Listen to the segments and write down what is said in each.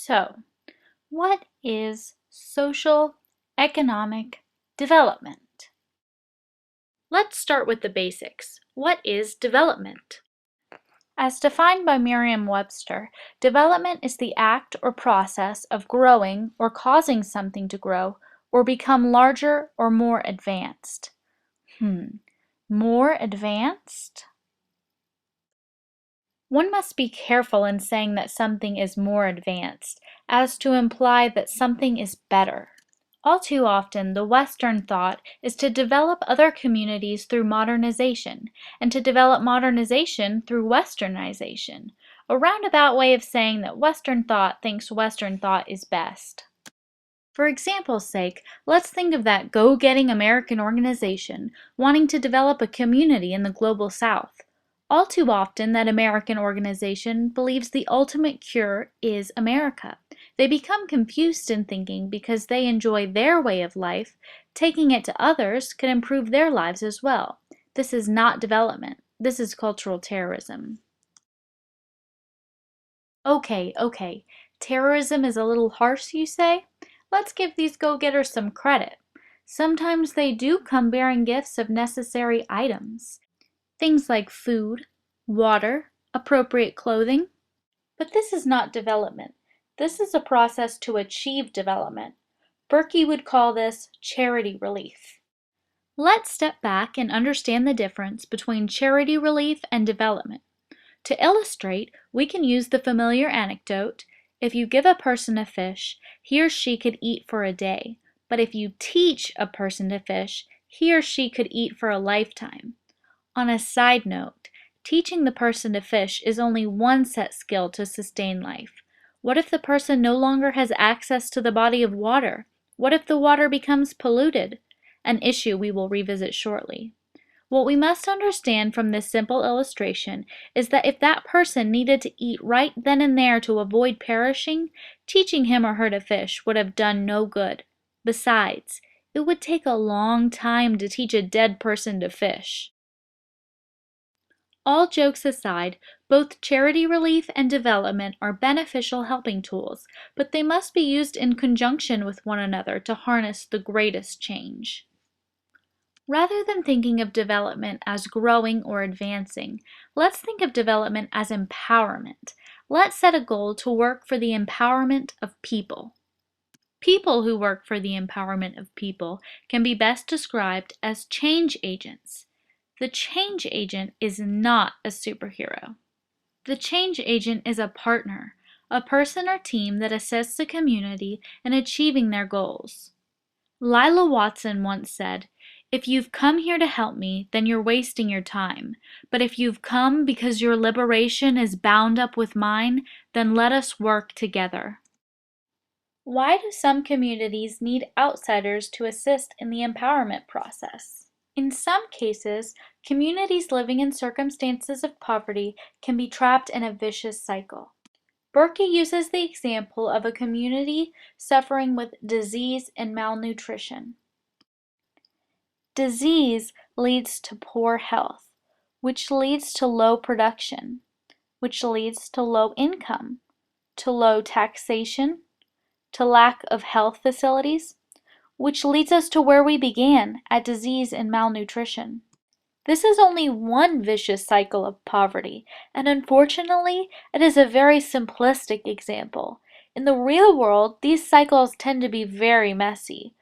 So, what is social economic development? Let's start with the basics. What is development? As defined by Merriam-Webster, development is the act or process of growing or causing something to grow or become larger or more advanced. More advanced? One must be careful in saying that something is more advanced, as to imply that something is better. All too often, the Western thought is to develop other communities through modernization, and to develop modernization through Westernization, a roundabout way of saying that Western thought thinks Western thought is best. For example's sake, let's think of that go-getting American organization wanting to develop a community in the global South. All too often, that American organization believes the ultimate cure is America. They become confused in thinking because they enjoy their way of life, taking it to others can improve their lives as well. This is not development. This is cultural terrorism. Okay. Terrorism is a little harsh, you say? Let's give these go-getters some credit. Sometimes they do come bearing gifts of necessary items. Things like food, water, appropriate clothing. But this is not development. This is a process to achieve development. Berkey would call this charity relief. Let's step back and understand the difference between charity relief and development. To illustrate, we can use the familiar anecdote, if you give a person a fish, he or she could eat for a day, but if you teach a person to fish, he or she could eat for a lifetime. On a side note, teaching the person to fish is only one set skill to sustain life. What if the person no longer has access to the body of water? What if the water becomes polluted? An issue we will revisit shortly. What we must understand from this simple illustration is that if that person needed to eat right then and there to avoid perishing, teaching him or her to fish would have done no good. Besides, it would take a long time to teach a dead person to fish. All jokes aside, both charity relief and development are beneficial helping tools, but they must be used in conjunction with one another to harness the greatest change. Rather than thinking of development as growing or advancing, let's think of development as empowerment. Let's set a goal to work for the empowerment of people. People who work for the empowerment of people can be best described as change agents. The change agent is not a superhero. The change agent is a partner, a person or team that assists a community in achieving their goals. Lila Watson once said, "If you've come here to help me, then you're wasting your time. But if you've come because your liberation is bound up with mine, then let us work together." Why do some communities need outsiders to assist in the empowerment process? In some cases, communities living in circumstances of poverty can be trapped in a vicious cycle. Berkey uses the example of a community suffering with disease and malnutrition. Disease leads to poor health, which leads to low production, which leads to low income, to low taxation, to lack of health facilities, which leads us to where we began, at disease and malnutrition. This is only one vicious cycle of poverty, and unfortunately, it is a very simplistic example. In the real world, these cycles tend to be very messy.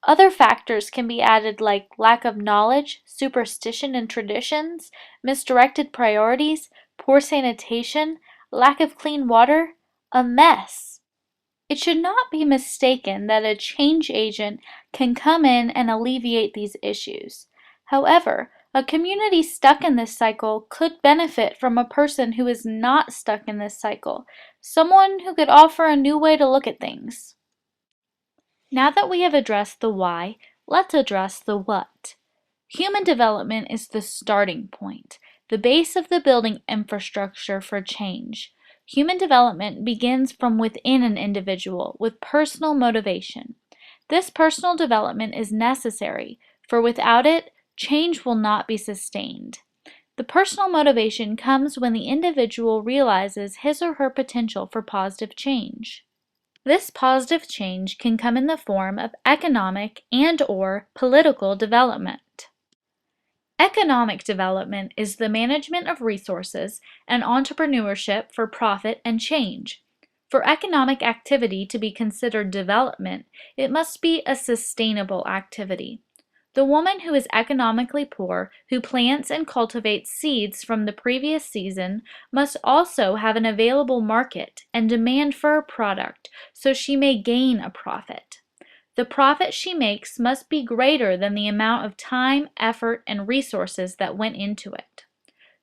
Other factors can be added like lack of knowledge, superstition and traditions, misdirected priorities, poor sanitation, lack of clean water, a mess. It should not be mistaken that a change agent can come in and alleviate these issues. However, a community stuck in this cycle could benefit from a person who is not stuck in this cycle, someone who could offer a new way to look at things. Now that we have addressed the why, let's address the what. Human development is the starting point, the base of the building infrastructure for change. Human development begins from within an individual with personal motivation. This personal development is necessary, for without it, change will not be sustained. The personal motivation comes when the individual realizes his or her potential for positive change. This positive change can come in the form of economic and/or political development. Economic development is the management of resources and entrepreneurship for profit and change. For economic activity to be considered development, it must be a sustainable activity. The woman who is economically poor, who plants and cultivates seeds from the previous season, must also have an available market and demand for her product so she may gain a profit. The profit she makes must be greater than the amount of time, effort, and resources that went into it.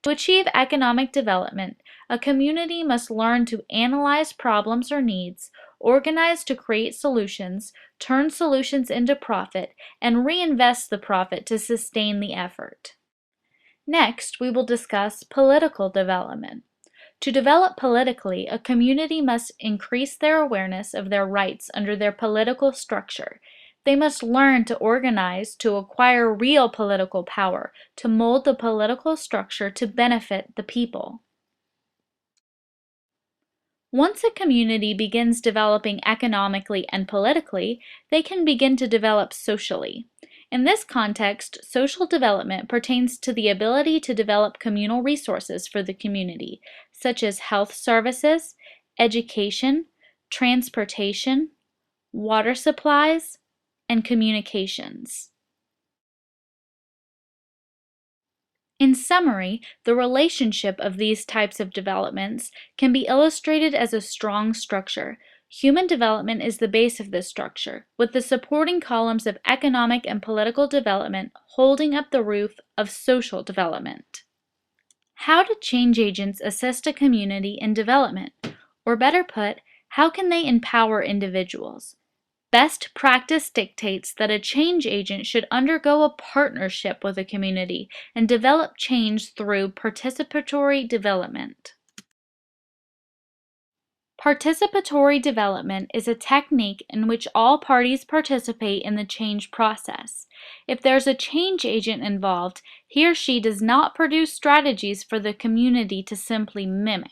To achieve economic development, a community must learn to analyze problems or needs, organize to create solutions, turn solutions into profit, and reinvest the profit to sustain the effort. Next, we will discuss political development. To develop politically, a community must increase their awareness of their rights under their political structure. They must learn to organize to acquire real political power, to mold the political structure to benefit the people. Once a community begins developing economically and politically, they can begin to develop socially. In this context, social development pertains to the ability to develop communal resources for the community, such as health services, education, transportation, water supplies, and communications. In summary, the relationship of these types of developments can be illustrated as a strong structure. Human development is the base of this structure, with the supporting columns of economic and political development holding up the roof of social development. How do change agents assist a community in development? Or better put, how can they empower individuals? Best practice dictates that a change agent should undergo a partnership with a community and develop change through participatory development. Participatory development is a technique in which all parties participate in the change process. If there's a change agent involved, he or she does not produce strategies for the community to simply mimic.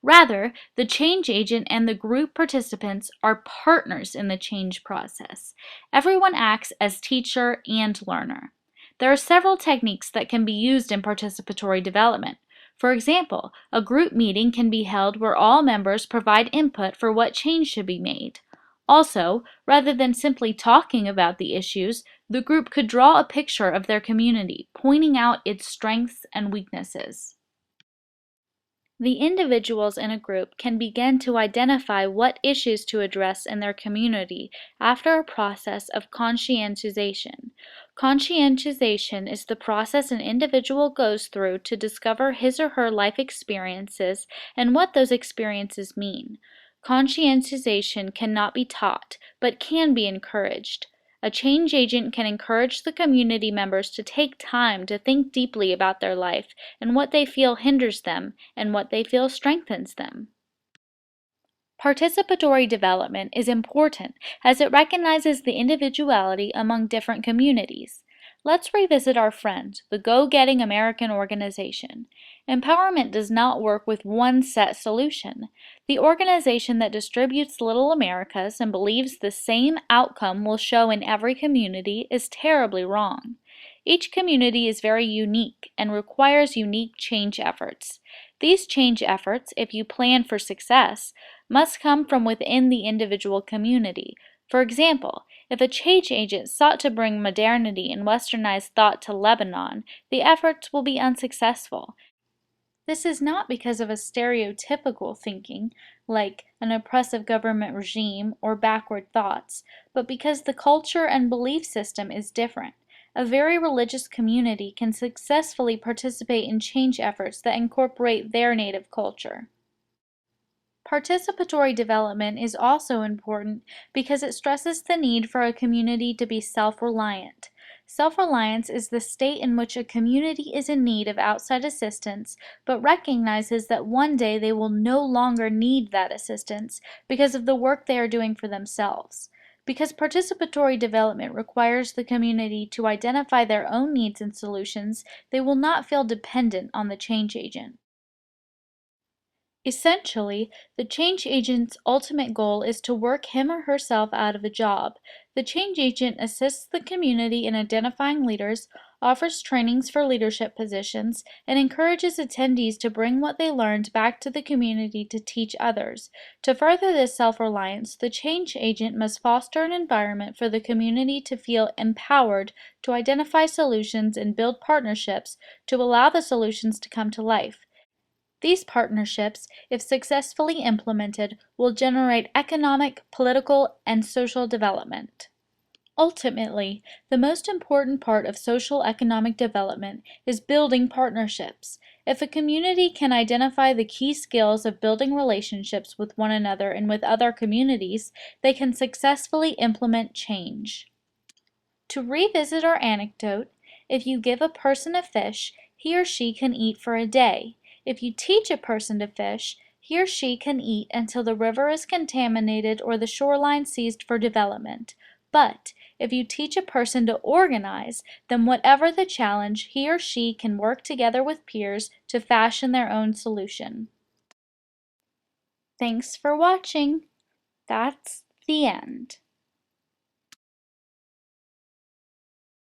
Rather, the change agent and the group participants are partners in the change process. Everyone acts as teacher and learner. There are several techniques that can be used in participatory development. For example, a group meeting can be held where all members provide input for what change should be made. Also, rather than simply talking about the issues, the group could draw a picture of their community, pointing out its strengths and weaknesses. The individuals in a group can begin to identify what issues to address in their community after a process of conscientization. Conscientization is the process an individual goes through to discover his or her life experiences and what those experiences mean. Conscientization cannot be taught, but can be encouraged. A change agent can encourage the community members to take time to think deeply about their life and what they feel hinders them and what they feel strengthens them. Participatory development is important as it recognizes the individuality among different communities. Let's revisit our friend, the Go-Getting American organization. Empowerment does not work with one set solution. The organization that distributes Little Americas and believes the same outcome will show in every community is terribly wrong. Each community is very unique and requires unique change efforts. These change efforts, if you plan for success, must come from within the individual community. For example, if a change agent sought to bring modernity and westernized thought to Lebanon, the efforts will be unsuccessful. This is not because of a stereotypical thinking, like an oppressive government regime or backward thoughts, but because the culture and belief system is different. A very religious community can successfully participate in change efforts that incorporate their native culture. Participatory development is also important because it stresses the need for a community to be self-reliant. Self-reliance is the state in which a community is in need of outside assistance, but recognizes that one day they will no longer need that assistance because of the work they are doing for themselves. Because participatory development requires the community to identify their own needs and solutions, they will not feel dependent on the change agent. Essentially, the change agent's ultimate goal is to work him or herself out of a job. The change agent assists the community in identifying leaders, offers trainings for leadership positions, and encourages attendees to bring what they learned back to the community to teach others. To further this self-reliance, the change agent must foster an environment for the community to feel empowered to identify solutions and build partnerships to allow the solutions to come to life. These partnerships, if successfully implemented, will generate economic, political, and social development. Ultimately, the most important part of social economic development is building partnerships. If a community can identify the key skills of building relationships with one another and with other communities, they can successfully implement change. To revisit our anecdote, if you give a person a fish, he or she can eat for a day. If you teach a person to fish, he or she can eat until the river is contaminated or the shoreline seized for development. But if you teach a person to organize, then whatever the challenge, he or she can work together with peers to fashion their own solution. Thanks for watching. That's the end.